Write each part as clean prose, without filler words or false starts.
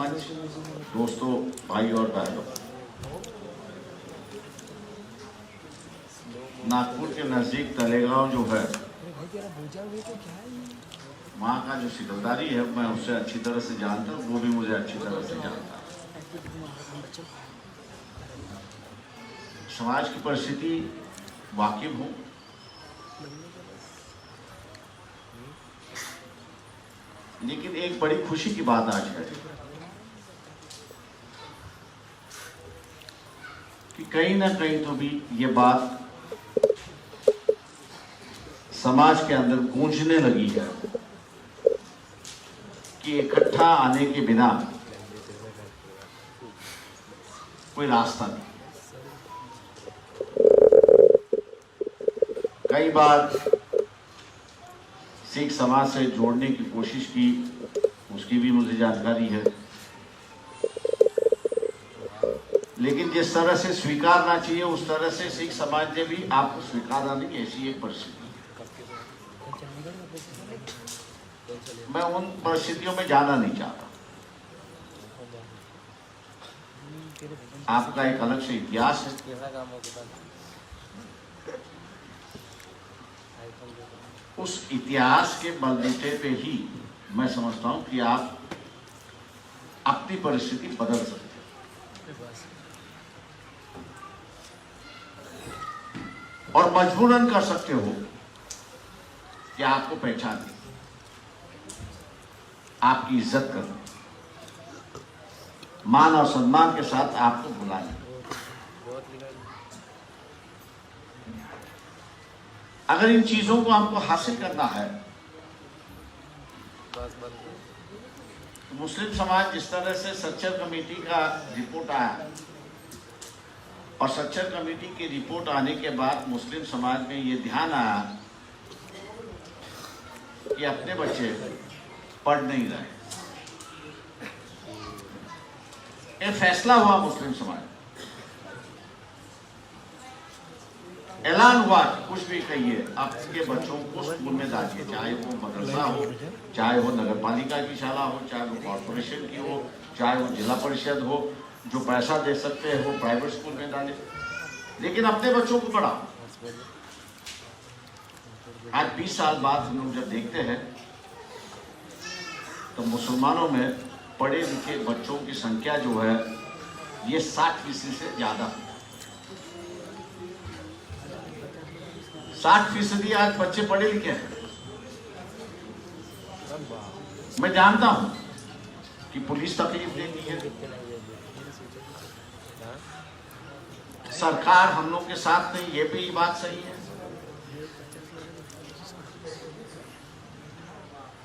Much दोस्तों, भाई और बहनों। नागपुर के नजदीक तलेगांव जो है, वहाँ का जो सिकलदारी है, मैं उससे अच्छी तरह से जानता हूँ, वो भी मुझे अच्छी तरह से जानता है। समाज की परिस्थिति वाकिफ हूँ। लेकिन एक बड़ी खुशी की बात आज है कि कहीं ना कहीं तो भी ये बात समाज के अंदर गूंजने लगी है कि इकट्ठा आने के बिना कोई रास्ता नहीं। कई बार सिख समाज से जोड़ने की कोशिश की, उसकी भी मुझे जानकारी है, लेकिन जिस तरह से स्वीकारना चाहिए उस तरह से सिख समाज ने भी आपको स्वीकारा नहीं, ऐसी एक परिस्थिति। मैं उन परिस्थितियों में जाना नहीं चाहता। आपका एक अलग से इतिहास है, उस इतिहास के बलबूते पे ही मैं समझता हूं कि आप अपनी परिस्थिति बदल सकते हैं और मजबूरन कर सकते हो कि आपको पहचाने, आपकी इज्जत करें, मान और सम्मान के साथ आपको बुलाएं। अगर इन चीजों को हमको हासिल करना है तो मुस्लिम समाज जिस तरह से सच्चर कमेटी का रिपोर्ट आया और सच्चर कमेटी की रिपोर्ट आने के बाद मुस्लिम समाज में ये ध्यान आया कि अपने बच्चे पढ़ नहीं रहे, ये फैसला हुआ मुस्लिम समाज, ऐलान हुआ कि कुछ भी कहिए आपके बच्चों को स्कूल में डालिए, चाहे वो मदरसा हो, चाहे वो नगर पालिका की शाला हो, चाहे वो कॉर्पोरेशन की हो, चाहे वो जिला परिषद हो, जो पैसा दे सकते हैं वो प्राइवेट स्कूल में डाले, लेकिन अपने बच्चों को पढ़ाओ। आज 20 साल बाद हम लोग जब देखते हैं तो मुसलमानों में पढ़े लिखे बच्चों की संख्या जो है ये 60% से ज्यादा है। 60% आज बच्चे पढ़े लिखे हैं। मैं जानता हूं कि पुलिस तकलीफ देती है, सरकार हम लोग के साथ नहीं, ये भी बात सही है।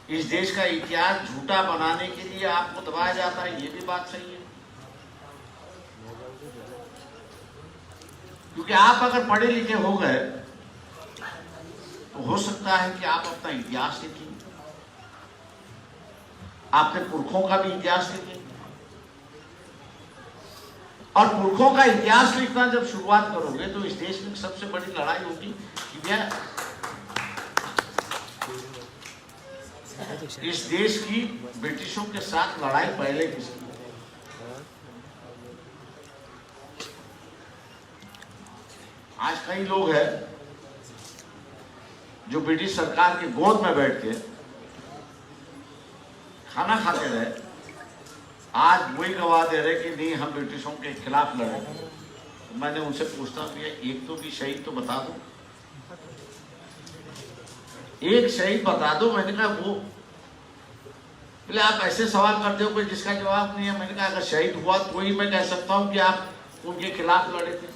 इस देश का इतिहास झूठा बनाने के लिए आपको दबाया जाता है, ये भी बात सही है। क्योंकि आप अगर पढ़े लिखे हो गए तो हो सकता है कि आप अपना इतिहास लिखें, आपके पुरखों का भी इतिहास लिखें, और पुरखों का इतिहास लिखना जब शुरुआत करोगे तो इस देश में सबसे बड़ी लड़ाई होगी कि यह इस देश की ब्रिटिशों के साथ लड़ाई पहले किसकी। आज कई लोग हैं जो ब्रिटिश सरकार की गोद में बैठ के खाना खाते रहे, आज वही गवाह दे रहे कि नहीं हम ब्रिटिशों के खिलाफ लड़े। तो मैंने उनसे पूछता हूं एक तो भी शहीद तो बता दो, एक शहीद बता दो। मैंने कहा वो बोले आप ऐसे सवाल करते हो कोई जिसका जवाब नहीं है। मैंने कहा अगर शहीद हुआ तो ही मैं कह सकता हूं कि आप उनके खिलाफ लड़े थे।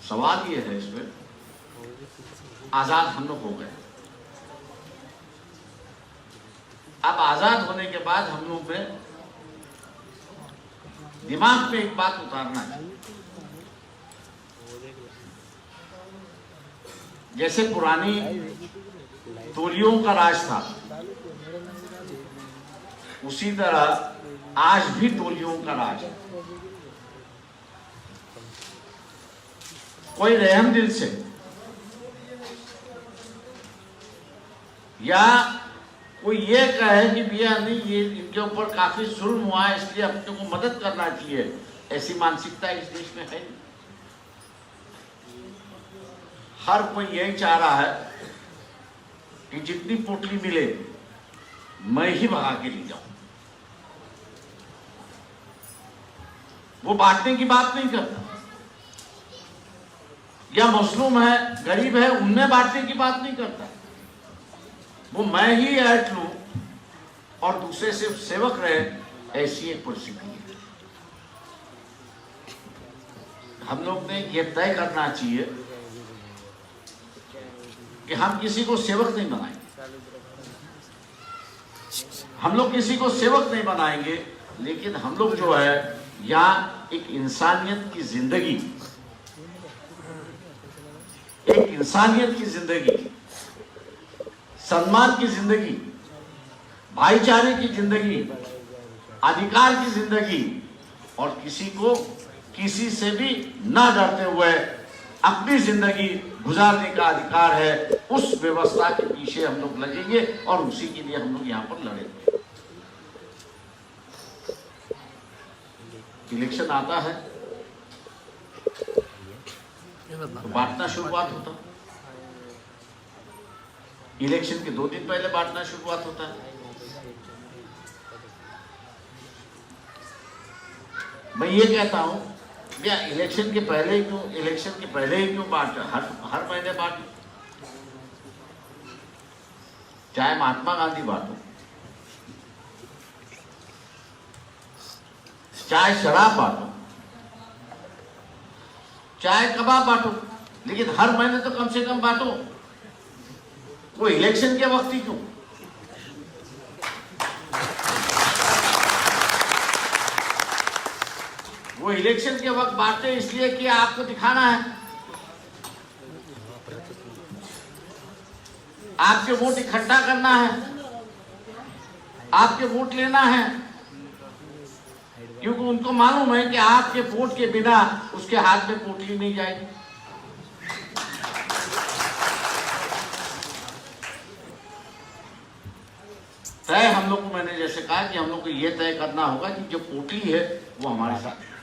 सवाल ये है इसमें, आजाद हम लोग हो गए, अब आजाद होने के बाद हम लोग में दिमाग में एक बात उतारना है, जैसे पुरानी तोलियों का राज था उसी तरह आज भी तोलियों का राज है। कोई रहम दिल से या कोई ये कहे कि भैया नहीं ये इनके ऊपर काफी जुल्म हुआ है इसलिए अपने को मदद करना चाहिए, ऐसी मानसिकता इस देश में है नहीं। हर कोई यही चाह रहा है कि जितनी पोटली मिले मैं ही भगा के ले जाऊं। वो बांटने की बात नहीं करता, या मजलूम है गरीब है उनमें बांटने की बात नहीं करता। वो मैं ही ऐट लूं और दूसरे सिर्फ सेवक रहे, ऐसी एक परिस्थिति है। हम लोग ने यह तय करना चाहिए कि हम किसी को सेवक नहीं बनाएंगे, हम लोग किसी को सेवक नहीं बनाएंगे, लेकिन हम लोग जो है यहाँ एक इंसानियत की जिंदगी, एक इंसानियत की जिंदगी, सम्मान की जिंदगी, भाईचारे की जिंदगी, अधिकार की जिंदगी और किसी को किसी से भी ना डरते हुए अपनी जिंदगी गुजारने का अधिकार है, उस व्यवस्था के पीछे हम लोग लगेंगे और उसी के लिए हम लोग यहाँ पर लड़ेंगे। इलेक्शन आता है तो बांटना शुरुआत होता, इलेक्शन के 2 दिन पहले बांटना शुरुआत होता है। मैं ये कहता हूं भैया इलेक्शन के पहले ही क्यों बांट, हर महीने बांटो, चाहे महात्मा गांधी बांटो, चाहे शराब बांटो, चाहे कबाब बांटो, लेकिन हर महीने तो कम से कम बांटो। वो इलेक्शन के वक्त ही क्यों? वो इलेक्शन के वक्त बांटते इसलिए कि आपको दिखाना है, आपके वोट इकट्ठा करना है, आपके वोट लेना है, क्योंकि उनको मालूम है कि आपके वोट के बिना उसके हाथ में पोटली नहीं जाएगी। तय हम लोग को, मैंने जैसे कहा कि हम लोग को यह तय करना होगा कि जो पोटली है वो हमारे साथ है।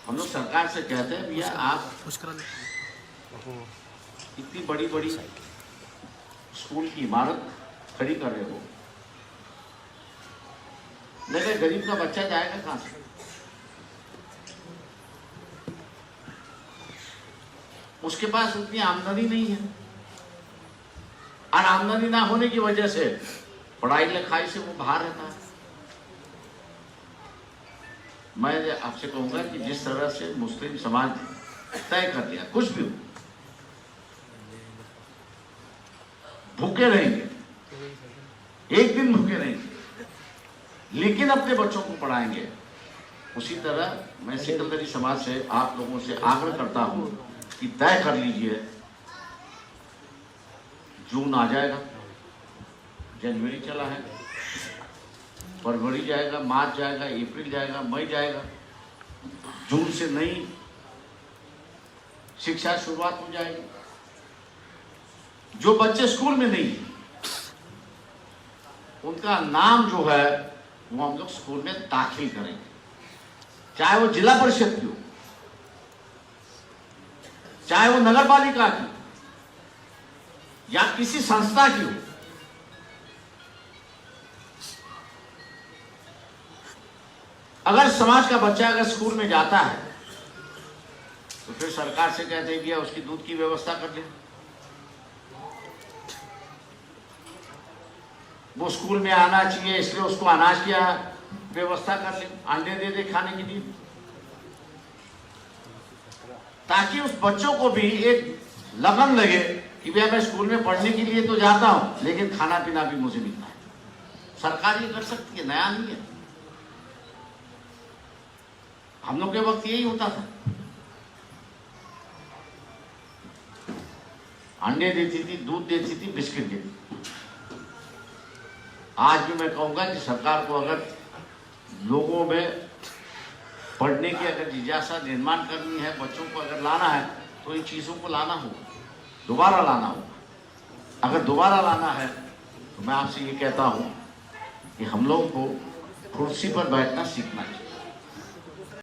हम लोग सरकार से कहते हैं भैया आप इतनी बड़ी बड़ी स्कूल की इमारत खड़ी कर रहे हो, लेकिन गरीब का बच्चा जाएगा कहां से? उसके पास उतनी आमदनी नहीं है, और आमदनी ना होने की वजह से पढ़ाई लिखाई से वो बाहर रहता है। मैं आपसे कहूंगा कि जिस तरह से मुस्लिम समाज तय कर दिया, कुछ भी हो, भूखे रहेंगे, एक दिन भूखे रहेंगे, लेकिन अपने बच्चों को पढ़ाएंगे, उसी तरह मैं सिकंदरी समाज से आप लोगों से आग्रह करता हूं कि तय कर लीजिए। जून आ जाएगा, जनवरी चला है, फरवरी जाएगा, मार्च जाएगा, अप्रैल जाएगा, मई जाएगा, जून से नई शिक्षा शुरुआत हो जाएगी। जो बच्चे स्कूल में नहीं उनका नाम जो है वो हम लोग स्कूल में दाखिल करेंगे, चाहे वो जिला परिषद की हो, चाहे वो नगर पालिका की या किसी संस्था की हो। अगर समाज का बच्चा अगर स्कूल में जाता है तो फिर सरकार से कहते हैं भैया उसकी दूध की व्यवस्था कर ले, वो स्कूल में आना चाहिए इसलिए उसको अनाज की व्यवस्था कर ले, अंडे दे दे खाने के लिए, ताकि उस बच्चों को भी एक लगन लगे कि भैया मैं स्कूल में पढ़ने के लिए तो जाता हूं लेकिन खाना पीना भी मुझे मिलता है। सरकार ये कर सकती है, नया नहीं है। हम लोग के वक्त यही होता था, अंडे देती थी, दूध देती थी, बिस्किट देती थी। आज भी मैं कहूंगा कि सरकार को अगर लोगों में पढ़ने की अगर जिज्ञासा निर्माण करनी है, बच्चों को अगर लाना है तो इन चीजों को लाना होगा, दोबारा लाना होगा। अगर दोबारा लाना है तो मैं आपसे ये कहता हूँ कि हम लोगों को कुर्सी पर बैठना सीखना चाहिए।